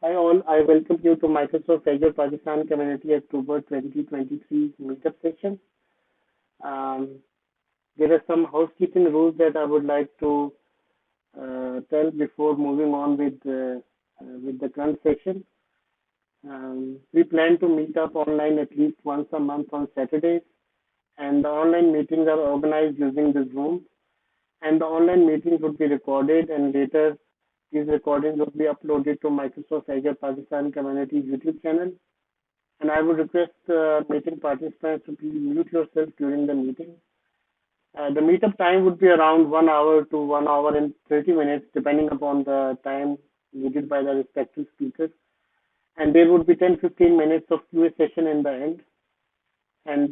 Hi all, I welcome you to Microsoft Azure Pakistan Community October 2023 meetup session. Um, there are some housekeeping rules that I would like to tell before moving on with the current session. We plan to meet up online at least once a month on Saturdays, and the online meetings are organized using the Zoom. And the online meetings would be recorded, and later these recordings will be uploaded to Microsoft Azure Pakistan Community YouTube channel. And I would request meeting participants to please mute yourself during the meeting. The meetup time would be around 1 hour to 1 hour and 30 minutes, depending upon the time needed by the respective speakers. And there would be 10-15 minutes of Q&A session in the end. And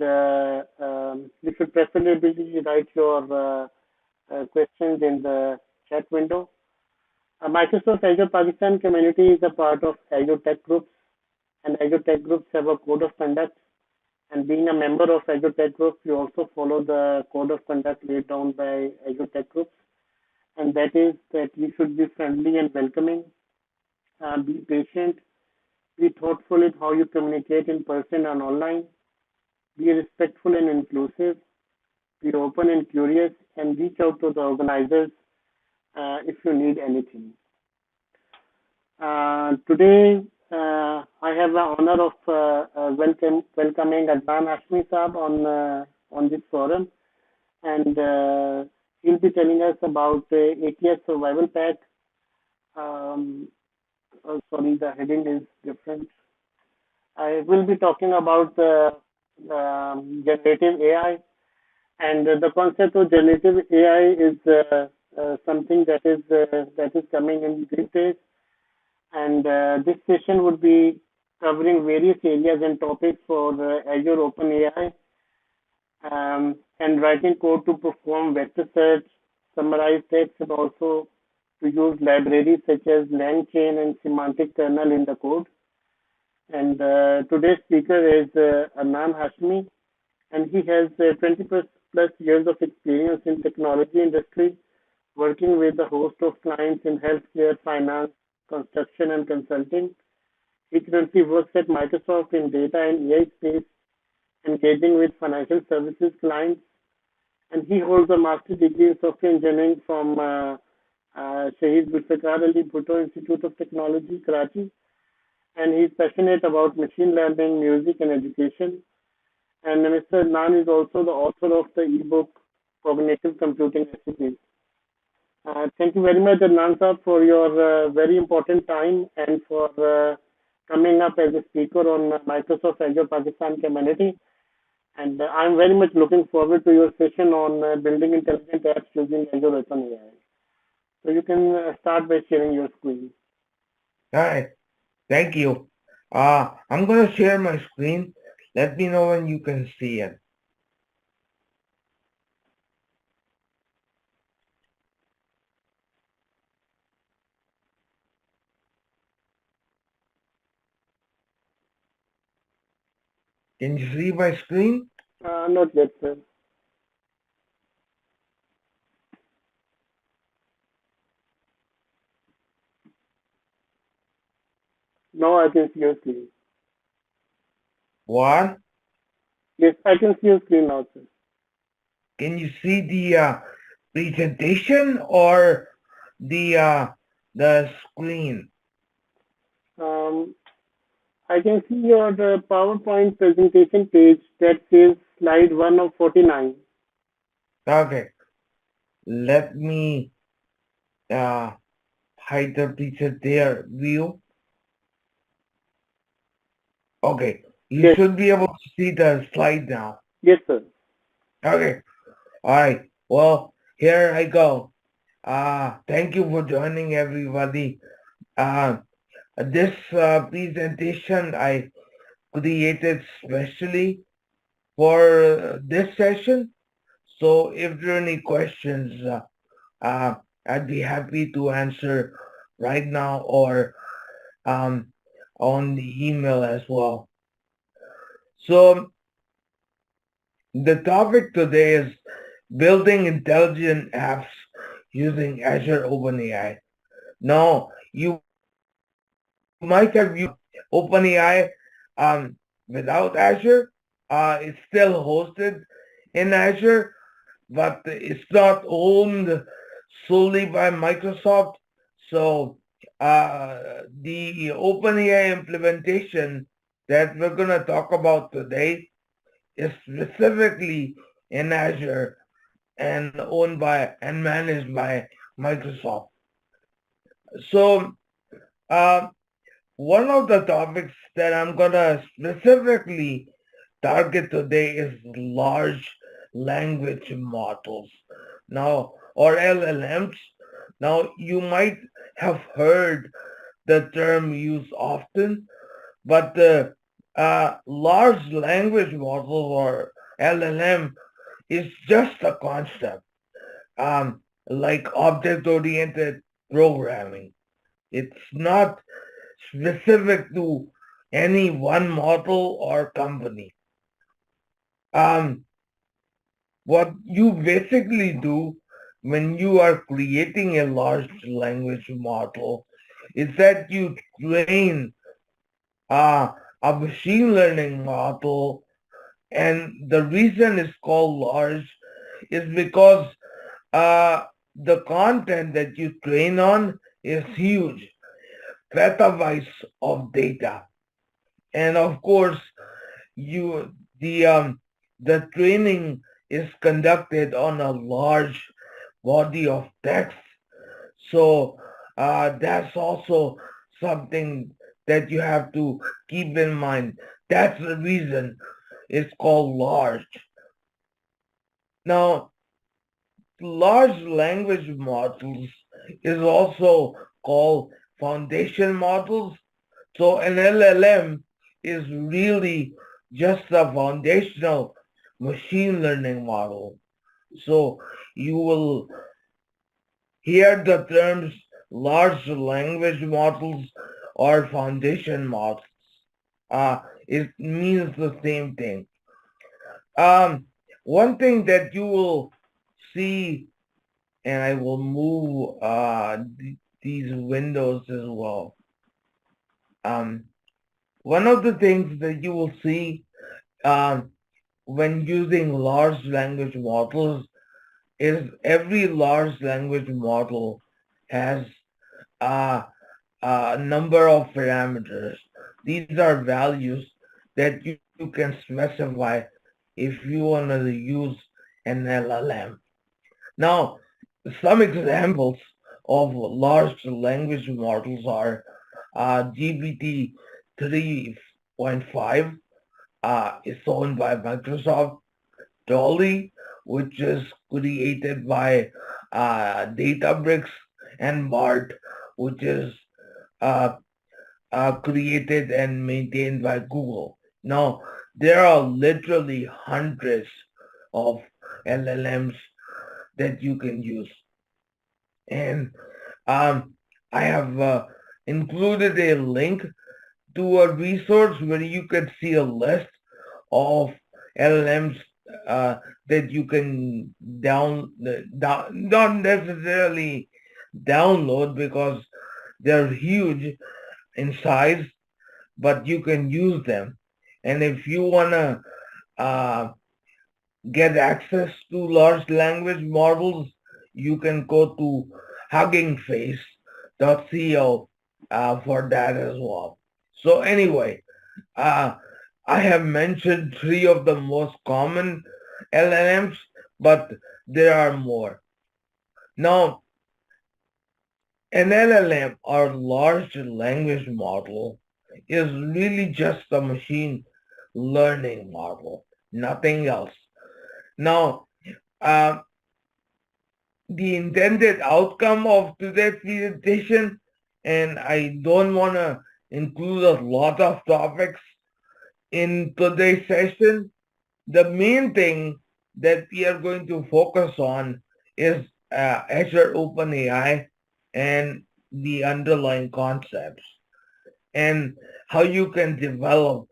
you should preferably write your questions in the chat window. Microsoft Azure Pakistan Community is a part of Azure Tech Groups, and Azure Tech Groups have a code of conduct. And being a member of Azure Tech Groups, you also follow the code of conduct laid down by Azure Tech Groups, and that is that you should be friendly and welcoming, be patient, be thoughtful in how you communicate in person and online, be respectful and inclusive, be open and curious, and reach out to the organizers if you need anything. Today, I have the honor of welcoming Adnan Hashmi Saab on this forum, and he'll be telling us about ATS Survival Pack. Sorry, the heading is different. I will be talking about generative AI, and the concept of generative AI is something that is coming in these days. And this session would be covering various areas and topics for Azure OpenAI, and writing code to perform vector search, summarize text, and also to use libraries such as LangChain and semantic kernel in the code. And today's speaker is Adnan Hashmi, and he has 20 plus years of experience in technology industry, working with a host of clients in healthcare, finance, construction, and consulting. He currently works at Microsoft in data and AI space, engaging with financial services clients, and he holds a master's degree in software engineering from Shahid Zulfikar Ali Bhutto Institute of Technology, Karachi, and he's passionate about machine learning, music, and education. And Mr. Adnan is also the author of the ebook Cognitive Computing Recipes. Thank you very much, Adnan Saab, for your very important time and for coming up as a speaker on Microsoft Azure Pakistan Community. And I'm very much looking forward to your session on building intelligent apps using Azure OpenAI. So you can start by sharing your screen. All right, thank you. I'm going to share my screen. Let me know when you can see it. Can you see my screen? Not yet, sir. No, I can see your screen. What? Yes, I can see your screen now, sir. Can you see the presentation or the screen? I can see your PowerPoint presentation page that says slide 1 of 49. Okay, let me hide the presenter view. Okay, you Yes. should be able to see the slide now. Yes, sir. Okay, all right. Well, here I go. Thank you for joining, everybody. This presentation I created specially for this session. So if there are any questions, I'd be happy to answer right now or on the email as well. So the topic today is building intelligent apps using Azure OpenAI. Now, you might have used OpenAI without Azure. It's still hosted in Azure, but it's not owned solely by Microsoft. So the OpenAI implementation that we're going to talk about today is specifically in Azure and owned by and managed by Microsoft. So one of the topics that I'm going to specifically target today is large language models. Now, or LLMs. Now, you might have heard the term used often, but the large language model or LLM is just a concept, like object-oriented programming. It's not specific to any one model or company. What you basically do when you are creating a large language model is that you train a machine learning model, and the reason it's called large is because the content that you train on is huge, petabytes of data. And of course, the training is conducted on a large body of text. So that's also something that you have to keep in mind. That's the reason it's called large. Now, large language models is also called foundation models. So an LLM is really just a foundational machine learning model. So you will hear the terms large language models or foundation models. It means the same thing. One thing that you will see, and I will move these windows as well. One of the things that you will see when using large language models is every large language model has a number of parameters. These are values that you can specify if you want to use an LLM. Now, some examples of large language models are GPT 3.5 is owned by Microsoft, Dolly, which is created by Databricks, and BART, which is created and maintained by Google. Now, there are literally hundreds of LLMs that you can use. And I have included a link to a resource where you can see a list of LLMs that you can not necessarily download because they're huge in size, but you can use them. And if you want to get access to large language models, you can go to huggingface.co for that as well. So anyway, I have mentioned 3 of the most common LLMs, but there are more. Now, an LLM or large language model is really just a machine learning model, nothing else. Now, the intended outcome of today's presentation, and I don't want to include a lot of topics in today's session. The main thing that we are going to focus on is Azure OpenAI and the underlying concepts and how you can develop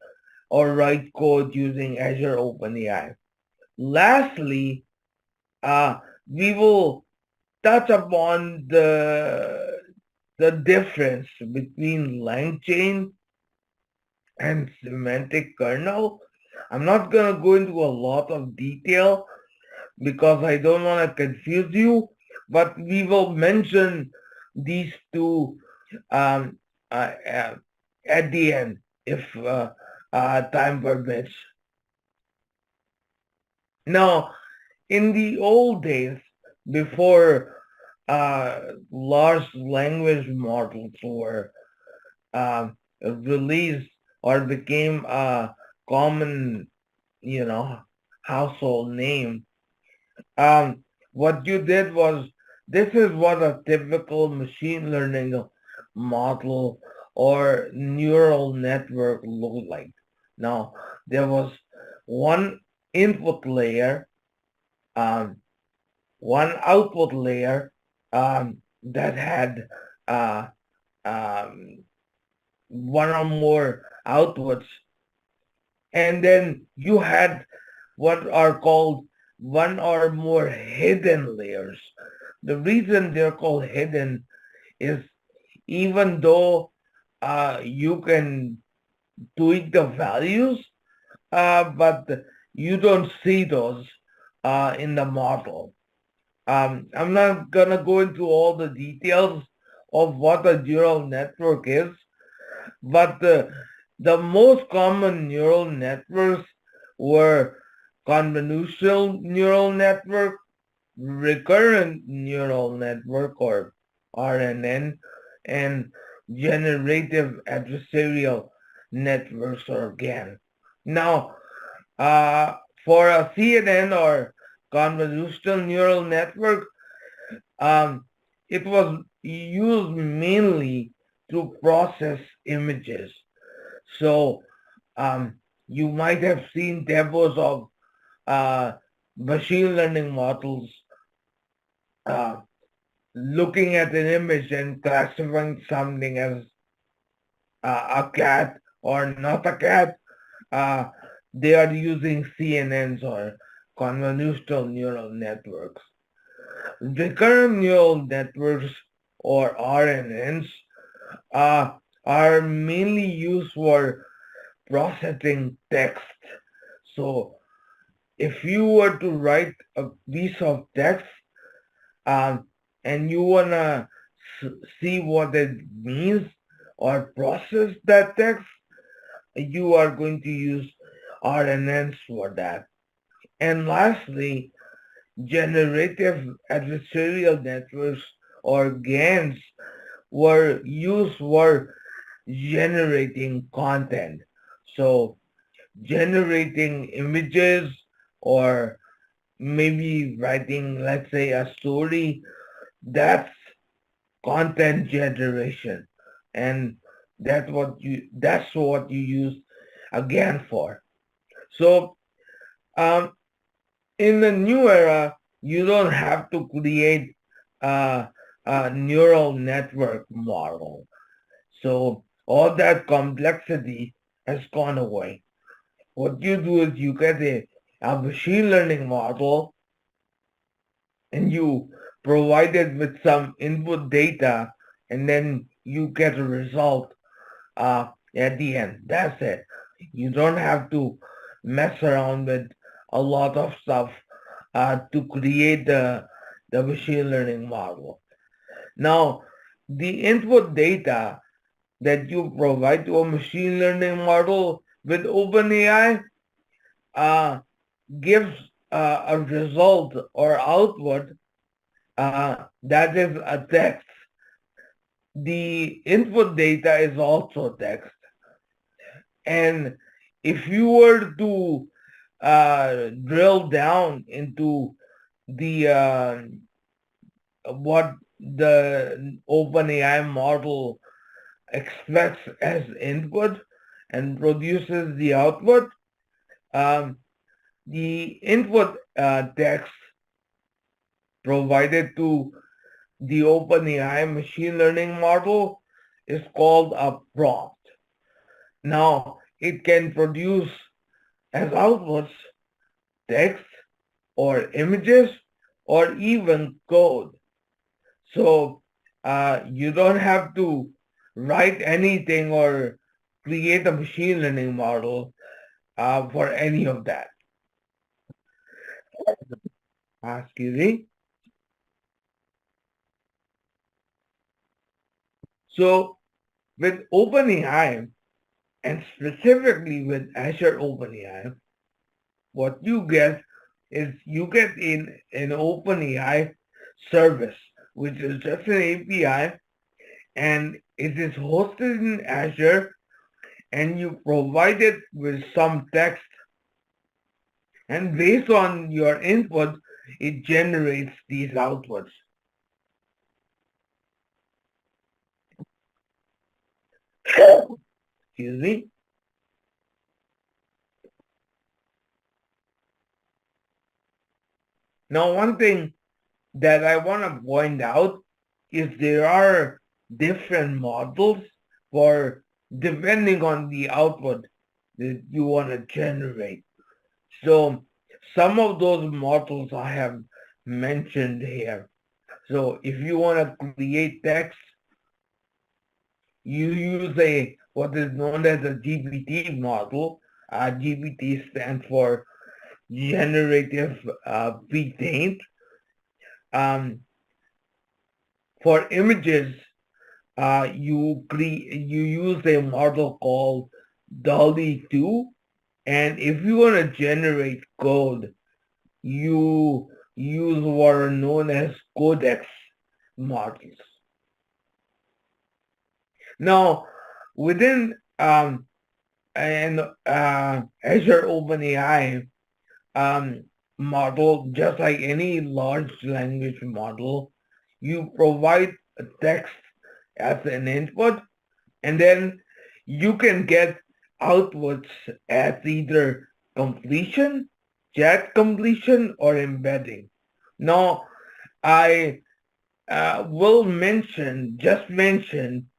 or write code using Azure OpenAI. Lastly, we will touch upon the the difference between LangChain and semantic kernel. I'm not going to go into a lot of detail because I don't want to confuse you, but we will mention these two um, at the end if time permits. Now, in the old days, before large language models were released or became a common, household name, what you did was, this is what a typical machine learning model or neural network looked like. Now, there was one input layer, one output layer that had one or more outputs, and then you had what are called one or more hidden layers. The reason they're called hidden is even though you can tweak the values, but you don't see those in the model. I'm not going to go into all the details of what a neural network is, but the most common neural networks were convolutional neural network, recurrent neural network or RNN, and generative adversarial networks or GAN. Now, for a CNN or convolutional neural network, it was used mainly to process images. So you might have seen demos of machine learning models looking at an image and classifying something as a cat or not a cat. They are using CNNs or convolutional neural networks. Recurrent neural networks or RNNs are mainly used for processing text. So if you were to write a piece of text and you want to see what it means or process that text, you are going to use RNNs for that. And lastly, generative adversarial networks or GANs were used for generating content. So generating images or maybe writing, let's say, a story, that's content generation. And that's what you use a GAN for. So in the new era, you don't have to create a neural network model. So all that complexity has gone away. What you do is you get a machine learning model and you provide it with some input data and then you get a result at the end. That's it. You don't have to mess around with a lot of stuff to create the machine learning model. Now, the input data that you provide to a machine learning model with OpenAI gives a result or output that is a text. The input data is also text. And if you were to drill down into the what the OpenAI model expects as input and produces the output, the input text provided to the OpenAI machine learning model is called a prompt. Now, it can produce as outputs text or images or even code. So you don't have to write anything or create a machine learning model for any of that. Excuse me. So with OpenAI, and specifically with Azure OpenAI, what you get is you get an OpenAI service, which is just an API, and it is hosted in Azure, and you provide it with some text, and based on your input, it generates these outputs. Excuse me. Now, one thing that I want to point out is there are different models for depending on the output that you want to generate. So some of those models I have mentioned here. So if you want to create text, you use what is known as a GPT model. GPT stands for generative pre-trained. For images, you use a model called DALL-E 2, and if you want to generate code, you use what are known as codex models. Now, within Azure OpenAI model, just like any large language model, you provide a text as an input, and then you can get outputs as either completion, chat completion, or embedding. Now, I will just mention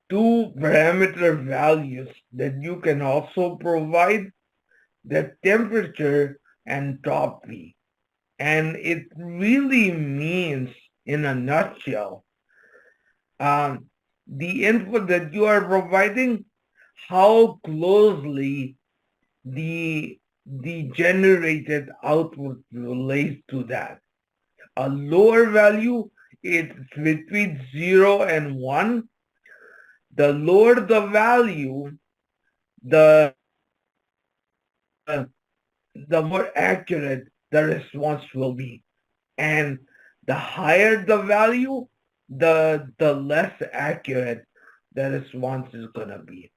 two parameter values that you can also provide, the temperature and entropy. And it really means, in a nutshell, the input that you are providing, how closely the generated output relates to that. A lower value is between 0 and 1. The lower the value, the more accurate the response will be. And the higher the value, the less accurate the response is going to be.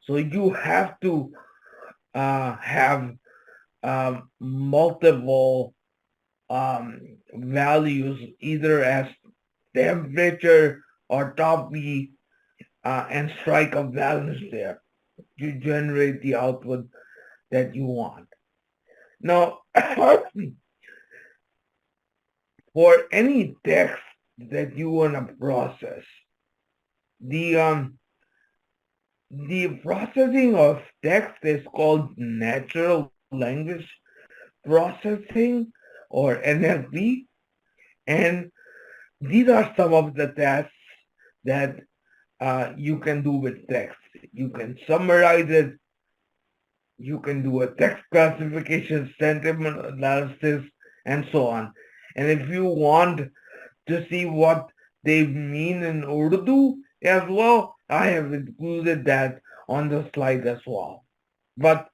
So you have to have multiple values, either as temperature or entropy, and strike a balance there to generate the output that you want. Now, for any text that you want to process, the processing of text is called natural language processing, or NLP, and these are some of the tasks that you can do with text. You can summarize it, you can do a text classification, sentiment analysis, and so on. And if you want to see what they mean in Urdu as well, I have included that on the slide as well. But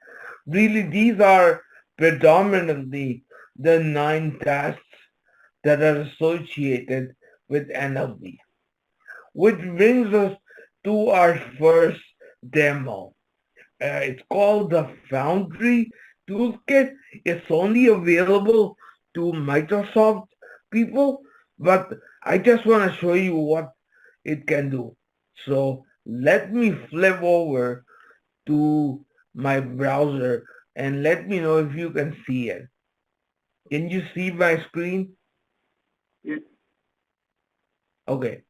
really, these are predominantly the 9 tasks that are associated with NLP. Which brings us to our first demo. It's called the Foundry Toolkit. It's only available to Microsoft people, but I just want to show you what it can do. So let me flip over to my browser and let me know if you can see it. Can you see my screen? Yes. Okay.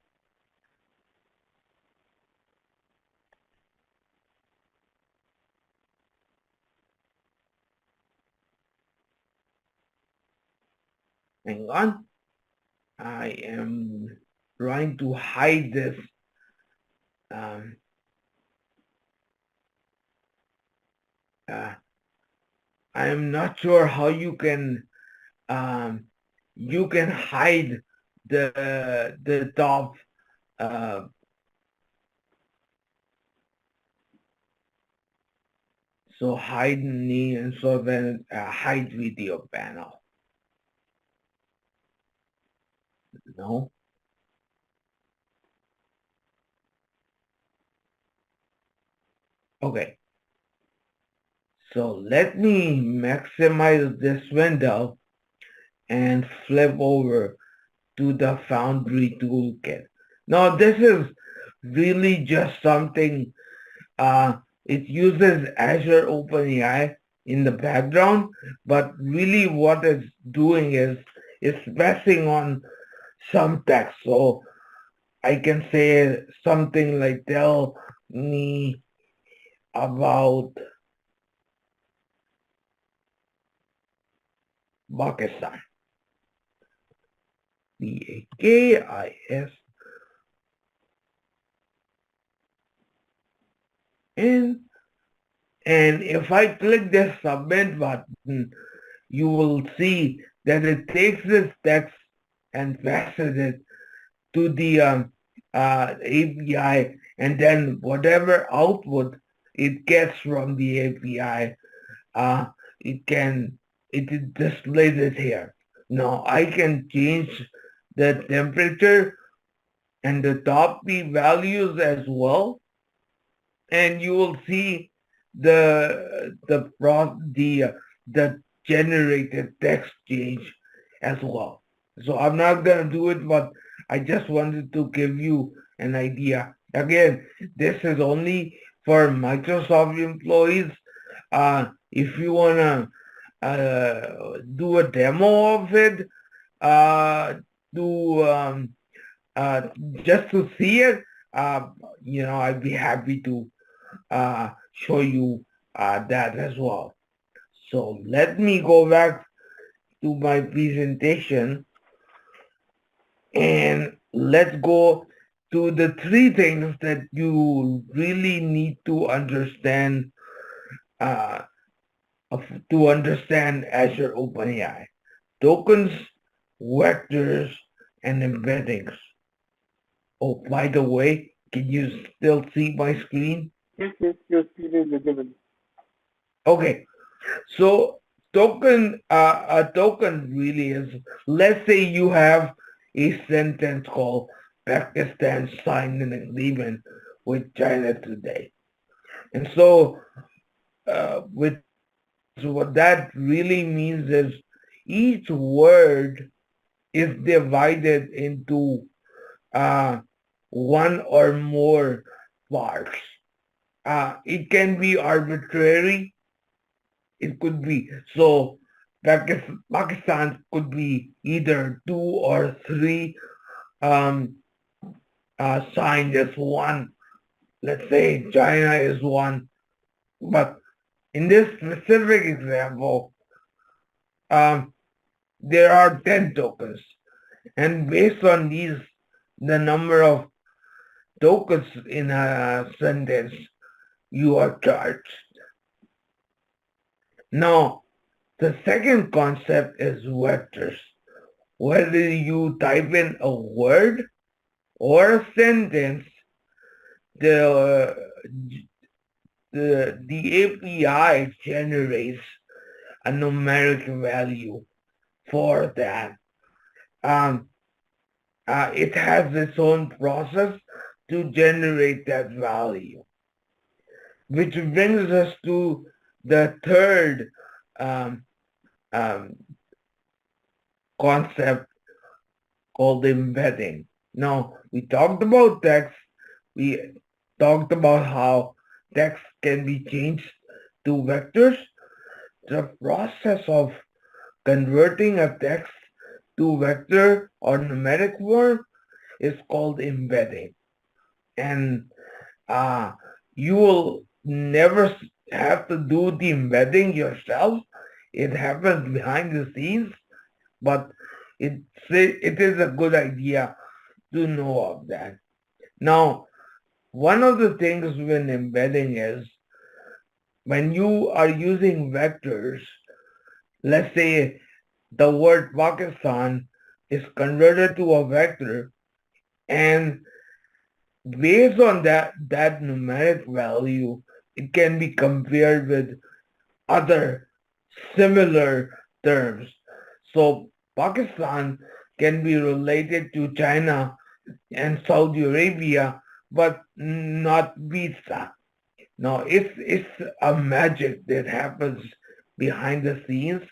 Hang on. I am trying to hide this. I am not sure how you can hide the top. So hide me, and so then hide video panel. No. Okay. So let me maximize this window and flip over to the Foundry toolkit. Now this is really just something, it uses Azure OpenAI in the background, but really what it's doing is it's passing on some text. So I can say something like, tell me about Pakistan. Pakis. And if I click the submit button, you will see that it takes this text and passes it to the API, and then whatever output it gets from the API, it displays it here. Now I can change the temperature and the top P values as well, and you will see the generated text change as well. So I'm not gonna do it, but I just wanted to give you an idea. Again, this is only for Microsoft employees. If you wanna do a demo of it, just to see it, I'd be happy to show you that as well. So let me go back to my presentation and let's go to the three things that you really need to understand Azure OpenAI: tokens, vectors, and embeddings. Oh, by the way, can you still see my screen? Yes, your screen is visible. Okay, so a token really is, let's say you have a sentence called Pakistan signed an agreement with China today. And so what that really means is each word is divided into one or more parts. It can be arbitrary. It could be, so Pakistan could be either 2 or 3 signed as one. Let's say China is one. But in this specific example, there are 10 tokens. And based on these, the number of tokens in a sentence, you are charged. Now, the second concept is vectors. Whether you type in a word or a sentence, the API generates a numeric value for that. It has its own process to generate that value, which brings us to the third concept called embedding. Now, we talked about text. We talked about how text can be changed to vectors. The process of converting a text to vector or numeric form is called embedding. And you will never have to do the embedding yourself. It happens behind the scenes, but it is a good idea to know of that. Now, one of the things when embedding is when you are using vectors, let's say the word Pakistan is converted to a vector, and based on that numeric value, it can be compared with other similar terms. So Pakistan can be related to China and Saudi Arabia, but not pizza. Now it's a magic that happens behind the scenes.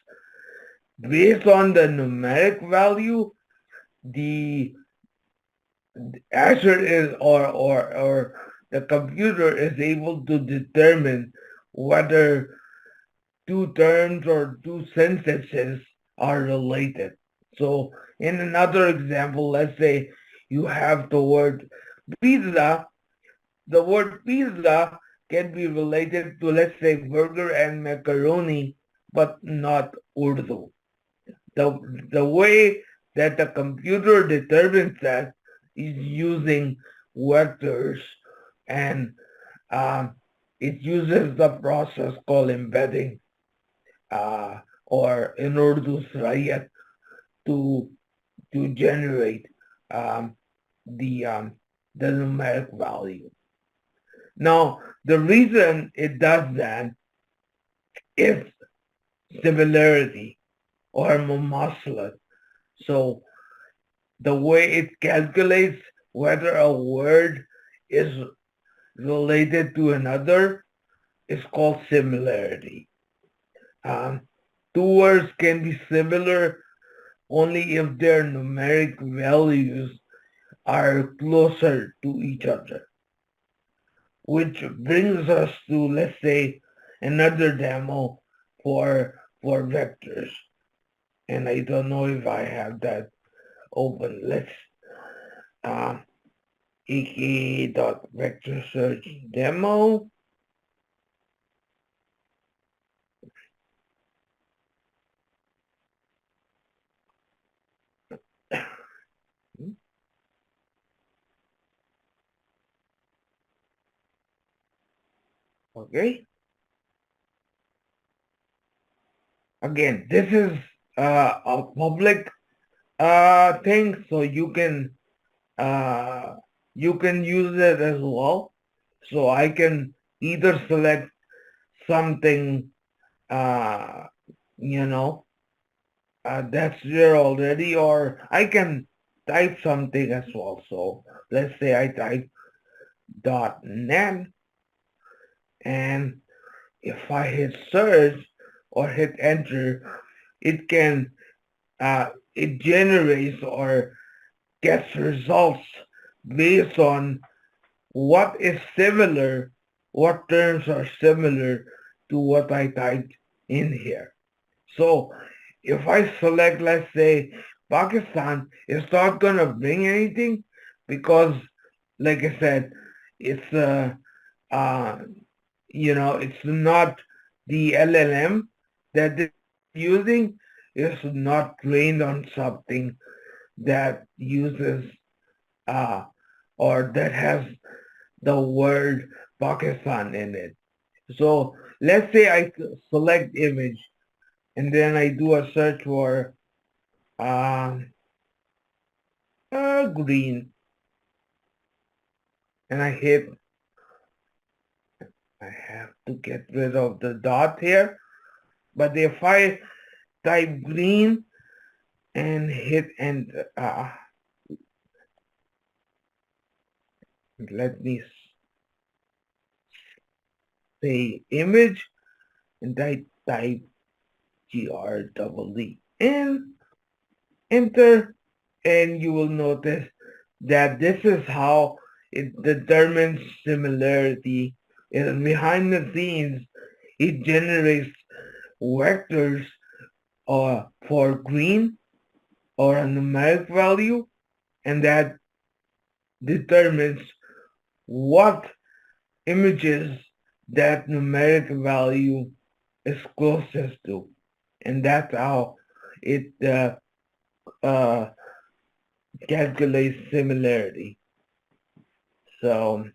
Based on the numeric value, the Azure is or the computer is able to determine whether two terms or two sentences are related. So in another example, let's say you have the word pizza. The word pizza can be related to, let's say, burger and macaroni, but not Urdu. The way that the computer determines that is using vectors, and it uses the process called embedding, or in Urdu, صلاحیت, to generate the numeric value. Now, the reason it does that is similarity or mumasalat. So the way it calculates whether a word is related to another is called similarity. Two words can be similar only if their numeric values are closer to each other. Which brings us to, let's say, another demo for vectors. And I don't know if I have that open. Let's ek.vector search demo. Okay. Again, this is a public thing, so you can use it as well. So I can either select something that's there already, or I can type something as well. So let's say I type .net, and if I hit search or hit enter, it can it generates or gets results based on what is similar, what terms are similar to what I typed in here. So if I select, let's say, Pakistan, it's not going to bring anything because, like I said, it's it's not the LLM that they're using. It's not trained on something that uses or that has the word Pakistan in it. So let's say I select image and then I do a search for green, and I have to get rid of the dot here, but if I type green and hit enter, let me say image, and I type GREE and enter, and you will notice that this is how it determines similarity. And behind the scenes, it generates vectors for green or a numeric value, and that determines what images that numeric value is closest to. And that's how it calculate similarity. So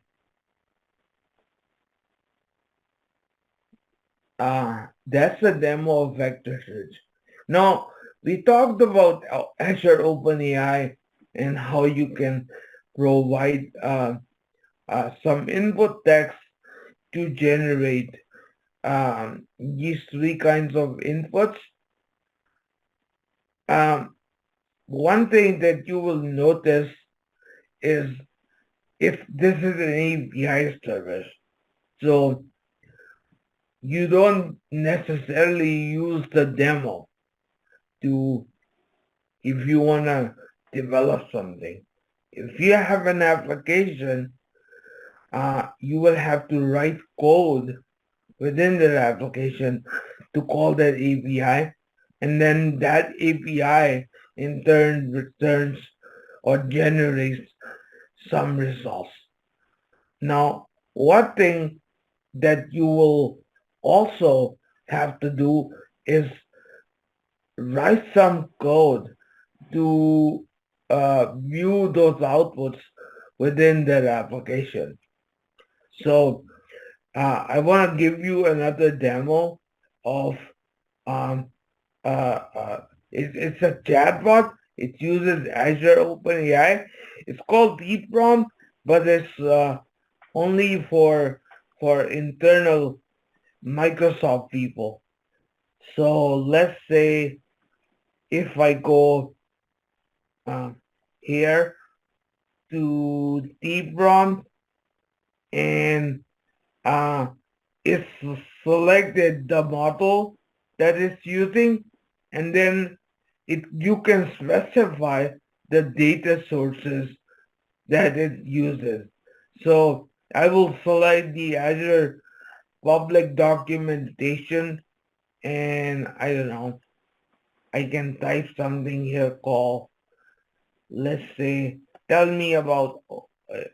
that's the demo of vector search. Now, we talked about Azure OpenAI and how you can provide some input text to generate these three kinds of inputs. One thing that you will notice is if this is an API service, so you don't necessarily use the demo to, if you want to develop something. If you have an application, you will have to write code within that application to call that API, and then that API in turn returns or generates some results. Now, one thing that you will also have to do is write some code to view those outputs within that application. So I want to give you another demo of it's a chatbot. It uses Azure OpenAI. It's called Prompt, but it's only for internal Microsoft people. So let's say if I go here to Prompt and it's selected the model that it's using, and then you can specify the data sources that it uses. So I will select the Azure public documentation, and I don't know, I can type something here called, let's say, tell me about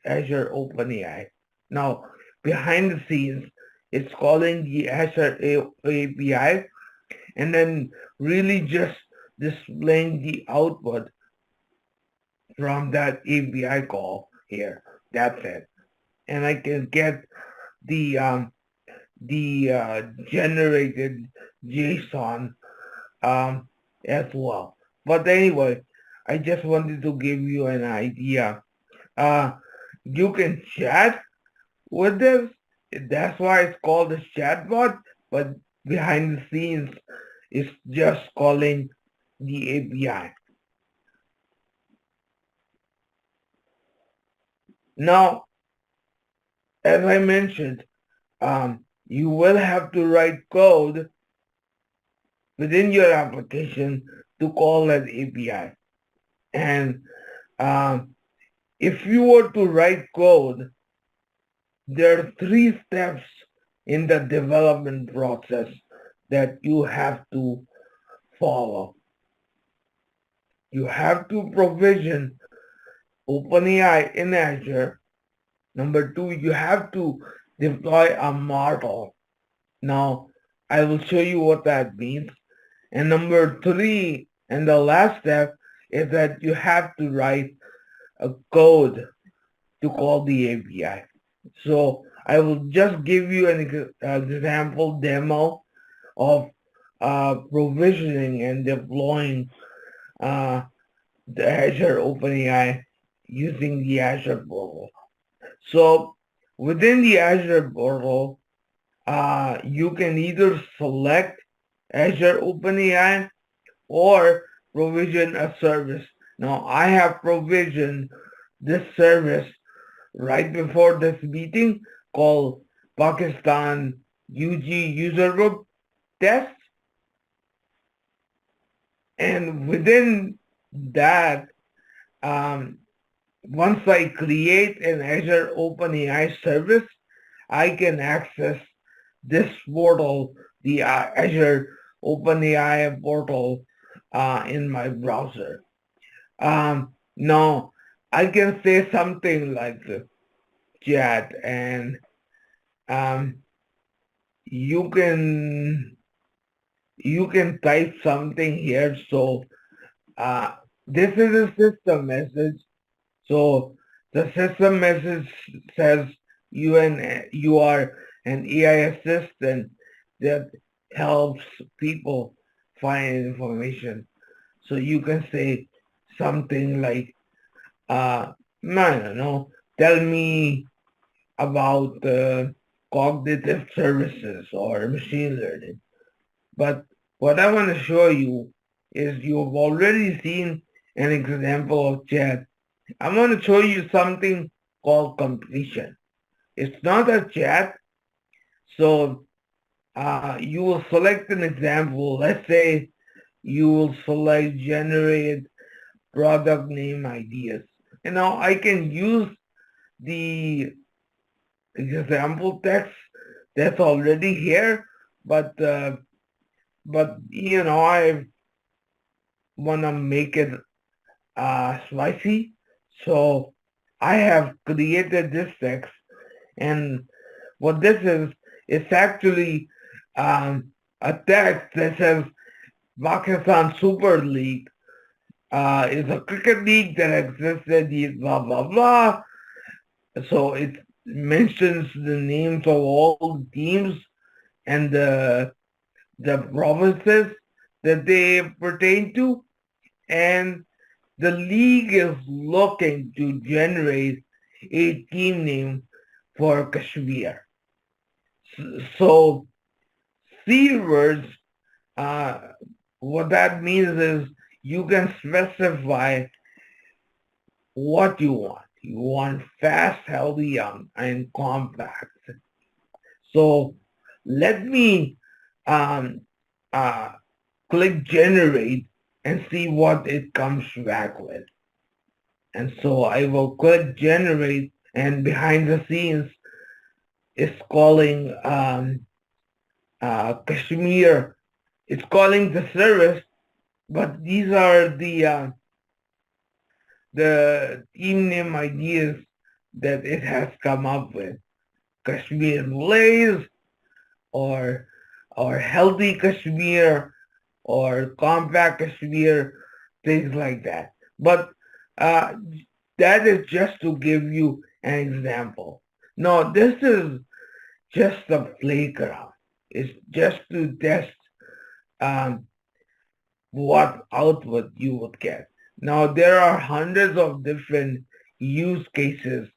Azure OpenAI. Now, behind the scenes, it's calling the Azure API, and then really just displaying the output from that API call here. That's it. And I can get the generated JSON as well. But anyway, I just wanted to give you an idea. You can chat with this. That's why it's called a chatbot, but behind the scenes, it's just calling the API. Now, as I mentioned, you will have to write code within your application to call that API. And if you were to write code, there are 3 steps in the development process that you have to follow. You have to provision OpenAI in Azure. Number 2, you have to deploy a model. Now, I will show you what that means. And number 3, and the last step, is that you have to write a code to call the API. So I will just give you an example demo of provisioning and deploying the Azure OpenAI using the Azure portal. So within the Azure portal, you can either select Azure OpenAI or provision a service. Now I have provisioned this service right before this meeting called Pakistan UG User Group Test. And within that, once I create an Azure OpenAI service, I can access this portal, the Azure OpenAI portal in my browser. Now, I can say something like chat, and you can type something here. So This is a system message. So the system message says you are an AI assistant that helps people find information. So you can say something like, I don't know, tell me about cognitive services or machine learning. But what I want to show you is you've already seen an example of chat. I want to show you something called completion. It's not a chat, so you will select an example. Let's say you will select generate product name ideas. And now I can use the example text that's already here, but I want to make it spicy. So I have created this text, and what this is, it's actually a text that says Pakistan Super League is a cricket league that existed, blah, blah, blah. So it mentions the names of all the teams and the provinces that they pertain to, and the league is looking to generate a team name for Kashmir. So C words, what that means is you can specify what you want. You want fast, healthy, young, and compact. So let me click generate and see what it comes back with. And so I will click generate, and behind the scenes it's calling Kashmir. It's calling the service, but these are the team name ideas that it has come up with. Kashmir Blaze, or Healthy Kashmir, or Compact Kashmir, things like that. But that is just to give you an example. Now, this is just a playground. It's just to test what output you would get. Now, there are hundreds of different use cases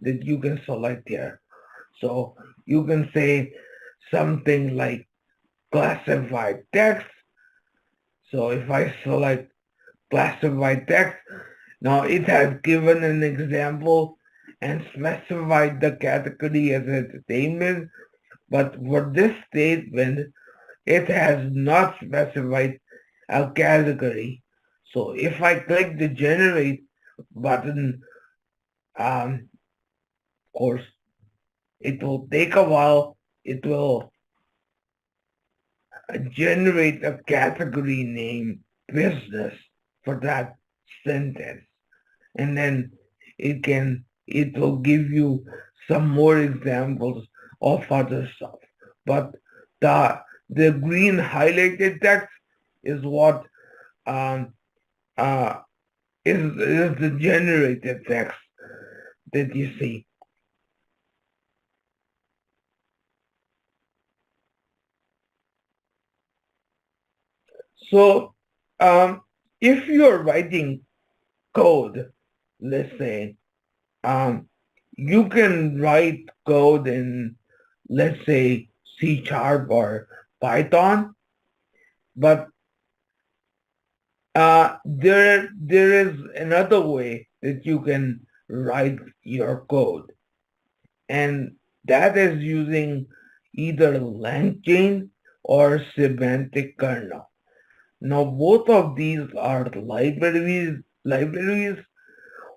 that you can select here. So you can say something like classified text. So if I select classified text, now it has given an example and specified the category as entertainment, but for this statement, it has not specified a category. So if I click the generate button, of course, it will take a while. It will generate a category name business for that sentence. And then it will give you some more examples of other stuff. But the green highlighted text is what is the generated text that you see. So if you're writing code, let's say, you can write code in, let's say, C# or Python, but there is another way that you can write your code, and that is using either LangChain or semantic kernel. Now, both of these are libraries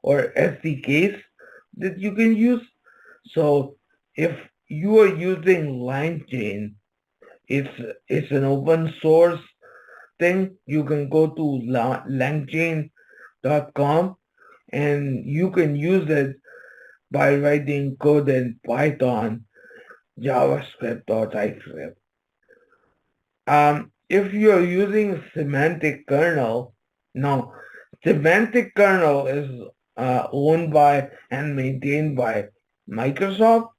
or SDKs that you can use. So if you are using LangChain, it's an open source thing. You can go to langchain.com and you can use it by writing code in Python, JavaScript, or TypeScript. If you're using semantic kernel, now semantic kernel is owned by and maintained by Microsoft.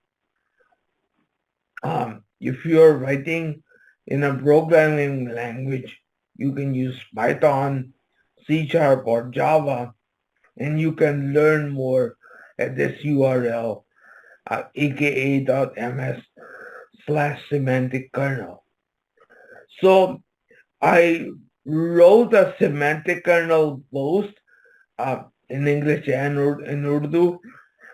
If you're writing in a programming language, you can use Python, C# or Java, and you can learn more at this URL, aka.ms/semantic kernel. So I wrote a semantic kernel post in English and in Urdu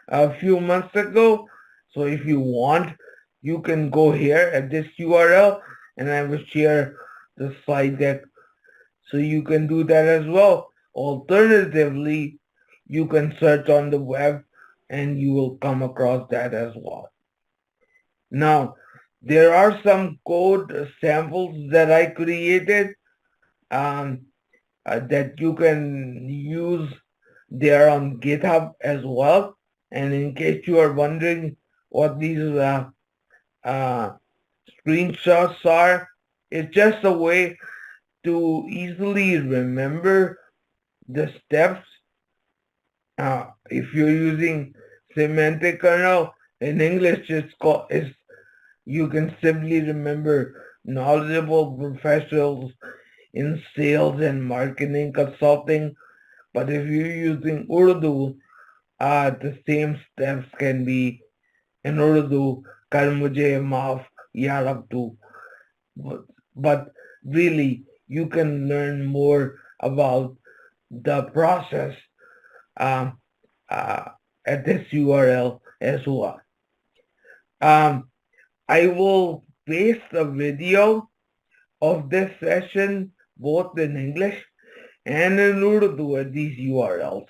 a few months ago. So if you want, you can go here at this URL and I will share the slide deck so you can do that as well. Alternatively, you can search on the web and you will come across that as well. Now, there are some code samples that I created that you can use there on GitHub as well. And in case you are wondering what these screenshots are, it's just a way to easily remember the steps. If you're using semantic kernel in English, you can simply remember knowledgeable professionals in sales and marketing consulting. But if you're using Urdu, the same steps can be in Urdu, kar mujhe maaf ya rab tu. But really, you can learn more about the process at this URL as well. I will paste a video of this session both in English and in Urdu at these URLs.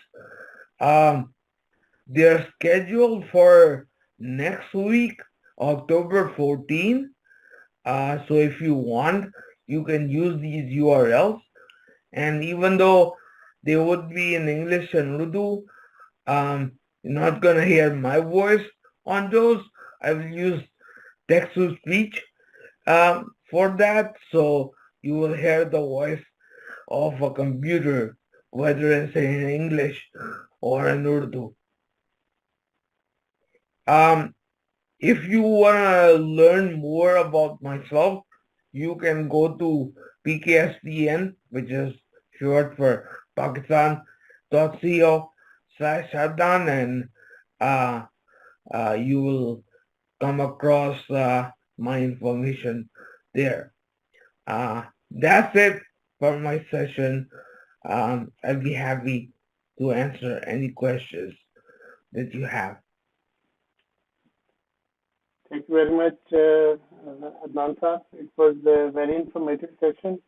They're scheduled for next week, October 14. So if you want, you can use these URLs. And even though they would be in English and Urdu, you're not going to hear my voice on those. I will use text-to-speech for that. So you will hear the voice of a computer, whether it's in English or in Urdu. If you want to learn more about myself, you can go to PKSDN, which is short for Pakistan.co/Adnan, and you will come across my information there. That's it for my session. I'll be happy to answer any questions that you have. Thank you very much, Adnan sir. It was a very informative session,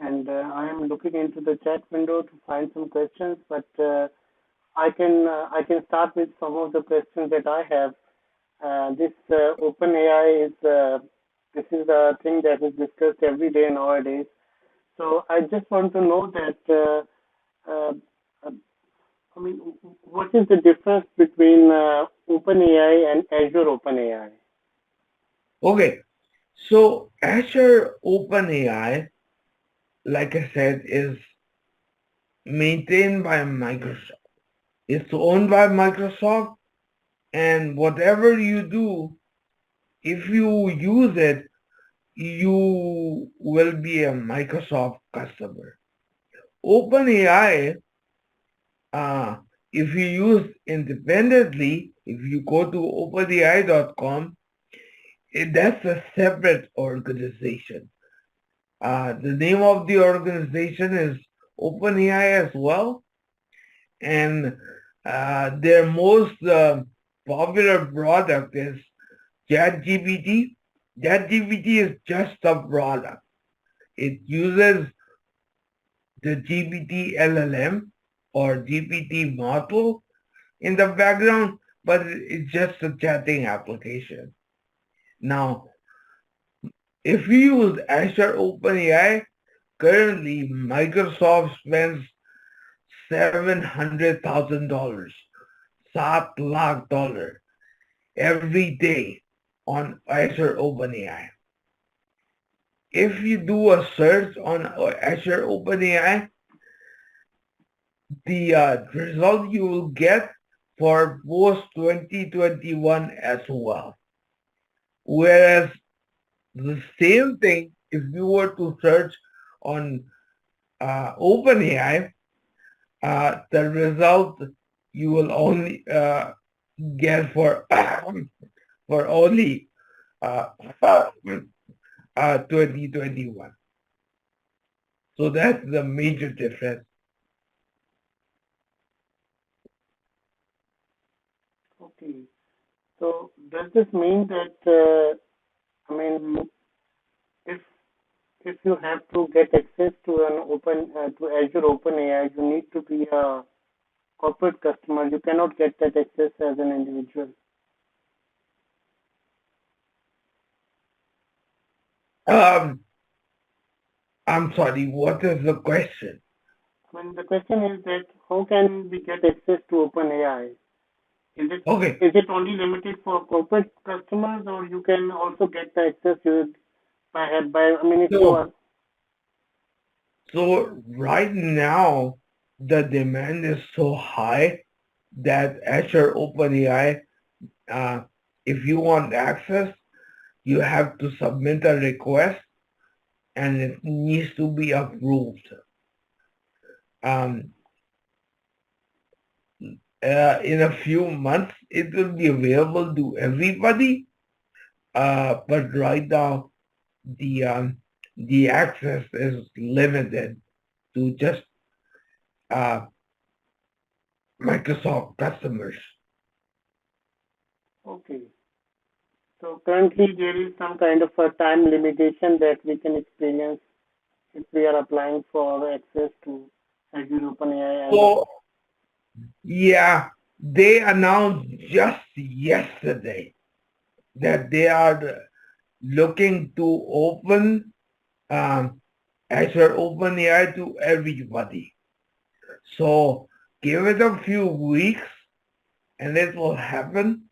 and I am looking into the chat window to find some questions, but I can start with some of the questions that I have. This OpenAI this is a thing that is discussed every day nowadays. So I just want to know that what is the difference between OpenAI and Azure OpenAI? Okay, so Azure OpenAI, like I said, is maintained by Microsoft. It's owned by Microsoft, and whatever you do, if you use it, you will be a Microsoft customer. OpenAI, if you use independently, if you go to openai.com, that's a separate organization. The name of the organization is OpenAI as well, and their most popular product is ChatGPT. ChatGPT is just a product. It uses the GPT LLM or GPT model in the background, but it's just a chatting application. Now, if you use Azure OpenAI, currently Microsoft spends $700,000, $7 lakh every day on Azure OpenAI. If you do a search on Azure OpenAI, the result you will get for post 2021 as well. Whereas the same thing, if you were to search on OpenAI, the result you will only get for for only 2021. So that's the major difference. Okay. So does this mean that if you have to get access to an to Azure OpenAI, you need to be a corporate customer. You cannot get that access as an individual. I'm sorry, what is the question? The question is that how can we get access to OpenAI? Is it only limited for corporate customers, or you can also get the access So right now, the demand is so high that Azure OpenAI, if you want access, you have to submit a request and it needs to be approved. In a few months, it will be available to everybody, but right now, the access is limited to just Microsoft customers. Okay. So currently there is some kind of a time limitation that we can experience if we are applying for access to Azure OpenAI. So, yeah, they announced just yesterday that they are looking to open Azure OpenAI to everybody. So give it a few weeks and it will happen,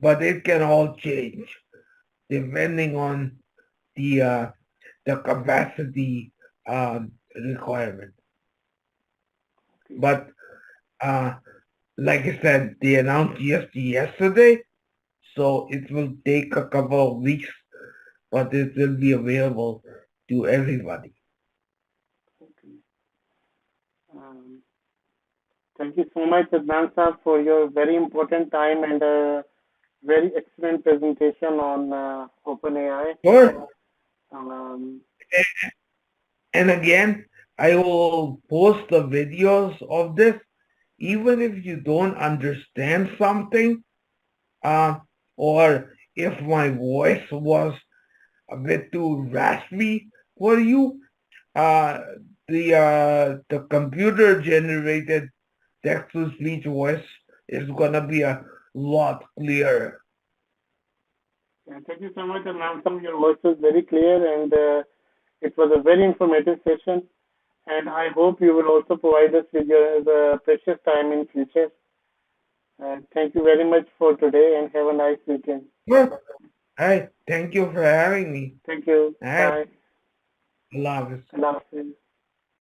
but it can all change depending on the capacity requirement. But like I said, they announced yesterday, so it will take a couple of weeks, but it will be available to everybody. Okay. Thank you so much, Adnan sir, for your very important time and very excellent presentation on OpenAI. Sure. And again, I will post the videos of this, even if you don't understand something, or if my voice was a bit too raspy for you, the computer generated text-to-speech voice is gonna be a lot clearer. Yeah, thank you so much, Adnan. Your voice was very clear, and it was a very informative session. And I hope you will also provide us with your precious time in future. Thank you very much for today, and have a nice weekend. Sure. Hi, thank you for having me. Thank you. Hi. Bye. Allah Hafiz. Allah Hafiz.